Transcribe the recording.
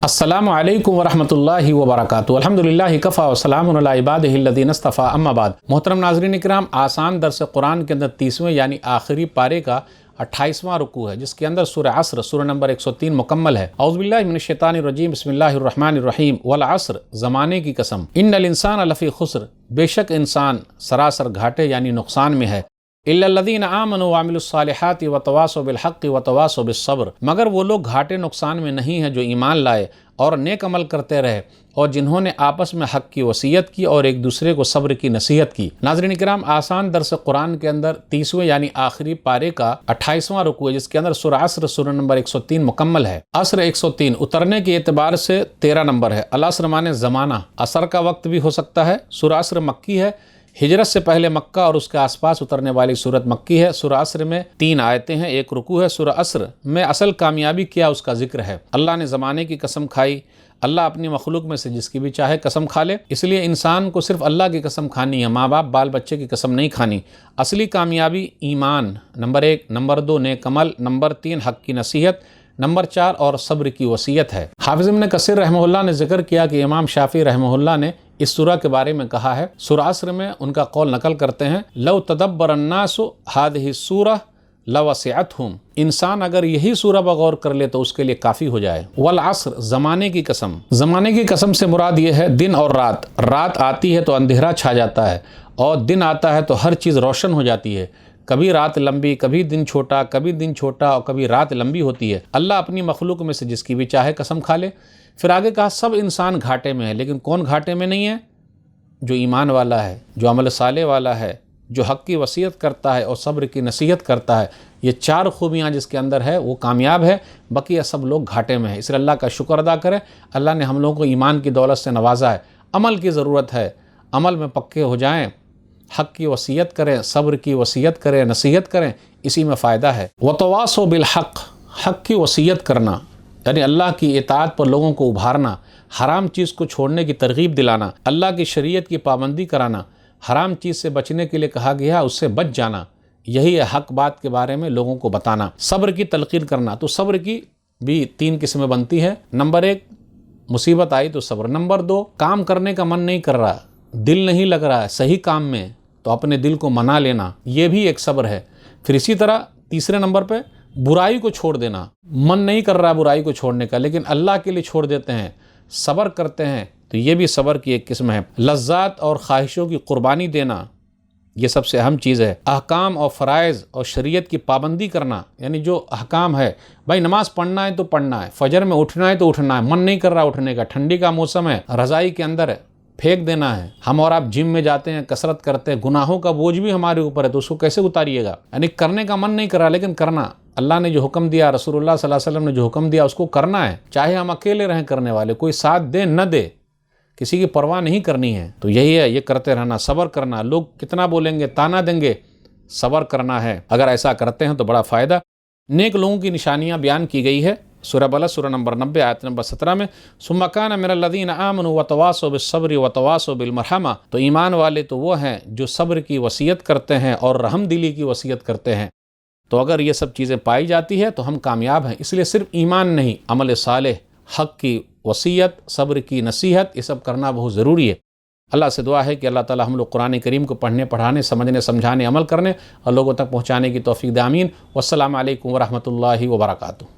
अस्सलामु अलैकुम वरहमतुल्लाहि वबरकातुहू। अल्हम्दुलिल्लाहि कफ़ा व सलामुन अला इबादिहिल्लज़ीना इस्तफ़ा, अम्मा बाद। मोहतरम नाज़रीन इकराम, आसान दर्स कुरान के अंदर 30वें यानी आखिरी पारे का 28वां रुकू है, जिसके अंदर सूरह असर सूरह नंबर 103 मुकम्मल है। औज़ुबिल्लाहि मिनश्शैतानिर्रजीम, बिस्मिल्लाहिर्रहमानिर्रहीम। वल असर, ज़माने की कसम। इन्नल इंसान लफ़ी खुस्र, बेशक इंसान सरासर घाटे यानी नुकसान में है। इल्लल्लज़ीना आमनु व अमिलुस्सालिहाति व तवासौ बिल हक़्क़ि व तवासौ बिस सब्र, मगर वो लोग घाटे नुकसान में नहीं हैं जो ईमान लाए और नेक अमल करते रहे और जिन्होंने आपस में हक़ की वसीयत की और एक दूसरे को सब्र की नसीहत की। नाज़रीन किराम, आसान दर्स कुरान के अंदर 30वें यानी आखिरी पारे का 28वां रुकू है, जिसके अंदर सूरह असर सूरह नंबर 103 मुकम्मल है। असर 103 उतरने के एतबार से 13 नंबर है। अल असर माने ज़माना, असर का वक्त भी हो सकता है। सूरह असर मक्की है, हिजरत से पहले मक्का और उसके आसपास उतरने वाली सूरत मक्की है। सूरह असर में 3 आयतें हैं, 1 रुकू है। सूरह असर में असल कामयाबी क्या उसका जिक्र है। अल्लाह ने ज़माने की कसम खाई। अल्लाह अपनी मखलूक में से जिसकी भी चाहे कसम खा ले, इसलिए इंसान को सिर्फ अल्लाह की कसम खानी है, माँ बाप बाल बच्चे की कसम नहीं खानी। असली कामयाबी ईमान नंबर 1, नंबर 2 नेक अमल, नंबर 3 हक़ की नसीहत, नंबर 4 और सब्र की वसीयत है। हाफिज़ इब्न कसीर रहमहुल्लाह ने जिक्र किया कि इमाम शाफ़ी रहमहुल्लाह ने इस सूरह के बारे में कहा है। सूरह असर में उनका कौल नकल करते हैं, लव तदब्बरन्नासु हादिही सूरह लवसिअतहुम, इंसान अगर यही सूरह बगौर कर ले तो उसके लिए काफ़ी हो जाए। वल असर, ज़माने की कसम। ज़माने की कसम से मुराद ये है दिन और रात। रात आती है तो अंधेरा छा जाता है और दिन आता है तो हर चीज़ रोशन हो जाती है। कभी रात लंबी, कभी दिन छोटा, कभी दिन छोटा और कभी रात लंबी होती है। अल्लाह अपनी मखलूक में से जिसकी भी चाहे कसम खा ले। फिर आगे कहा सब इंसान घाटे में है, लेकिन कौन घाटे में नहीं है? जो ईमान वाला है, जो अमल साले वाला है, जो हक़ की वसीयत करता है और सब्र की नसीहत करता है। ये 4 खूबियाँ जिसके अंदर है वो कामयाब है, बाकी सब लोग घाटे में है। इसलिए अल्लाह का शुक्र अदा करें, अल्लाह ने हम लोगों को ईमान की दौलत से नवाजा है। अमल की ज़रूरत है, अमल में पक्के हो जाएँ, हक़ की वसीयत करें, सब्र की वसीयत करें, नसीहत करें, इसी में फ़ायदा है। वतवासौ बिल हक़, हक़ की वसीयत करना यानी अल्लाह की इताअत पर लोगों को उभारना, हराम चीज़ को छोड़ने की तरगीब दिलाना, अल्लाह की शरीयत की पाबंदी कराना, हराम चीज़ से बचने के लिए कहा गया उससे बच जाना, यही है हक़ बात के बारे में लोगों को बताना। सब्र की तलक़ीन करना, तो सब्र की भी 3 किस्में बनती हैं। नंबर 1 मुसीबत आई तो सब्र। नंबर 2 काम करने का मन नहीं कर रहा, दिल नहीं लग रहा है सही काम में, तो अपने दिल को मना लेना, ये भी एक सब्र है। फिर इसी तरह तीसरे नंबर पे बुराई को छोड़ देना, मन नहीं कर रहा बुराई को छोड़ने का, लेकिन अल्लाह के लिए छोड़ देते हैं, सब्र करते हैं, तो ये भी सब्र की एक किस्म है। लज्जात और ख्वाहिशों की कुर्बानी देना, ये सबसे अहम चीज़ है। अहकाम और फ़राइज़ और शरीयत की पाबंदी करना, यानी जो अहकाम है, भाई नमाज़ पढ़ना है तो पढ़ना है, फजर में उठना है तो उठना है, मन नहीं कर रहा उठने का, ठंडी का मौसम है, रज़ाई के अंदर है, फेंक देना है। हम और आप जिम में जाते हैं, कसरत करते हैं, गुनाहों का बोझ भी हमारे ऊपर है, तो उसको कैसे उतारिएगा? यानी करने का मन नहीं कर रहा, लेकिन करना, अल्लाह ने जो हुक्म दिया, रसूलुल्लाह सल्लल्लाहु अलैहि वसल्लम ने जो हुक्म दिया, उसको करना है। चाहे हम अकेले रहें करने वाले, कोई साथ दे न दे, किसी की परवाह नहीं करनी है। तो यही है, ये करते रहना, सब्र करना। लोग कितना बोलेंगे, ताना देंगे, सब्र करना है। अगर ऐसा करते हैं तो बड़ा फ़ायदा। नेक लोगों की निशानियाँ बयान की गई है सूरह बलद सूरह नंबर 90 आयत नंबर 17 में, सुम्मा कान मिनल्लज़ीना आमनु व तवासौ बिस्सब्रि व तवासौ बिल मरहमा, तो ईमान वाले तो वो हैं जो सब्र की वसीयत करते हैं और रहमदिली की वसीयत करते हैं। तो अगर ये सब चीज़ें पाई जाती है तो हम कामयाब हैं। इसलिए सिर्फ ईमान नहीं, अमल सालेह, हक़ की वसीयत, सब्र की नसीहत, ये सब करना बहुत ज़रूरी है। अल्लाह से दुआ है कि अल्लाह ताला हम लोग कुरान करीम को पढ़ने, पढ़ाने, समझने, समझाने, अमल करने और लोगों तक पहुँचाने की तौफ़ीक़ दे। आमीन। वस्सलामु अलैकुम वरहमतुल्लाहि वबरकातुहू।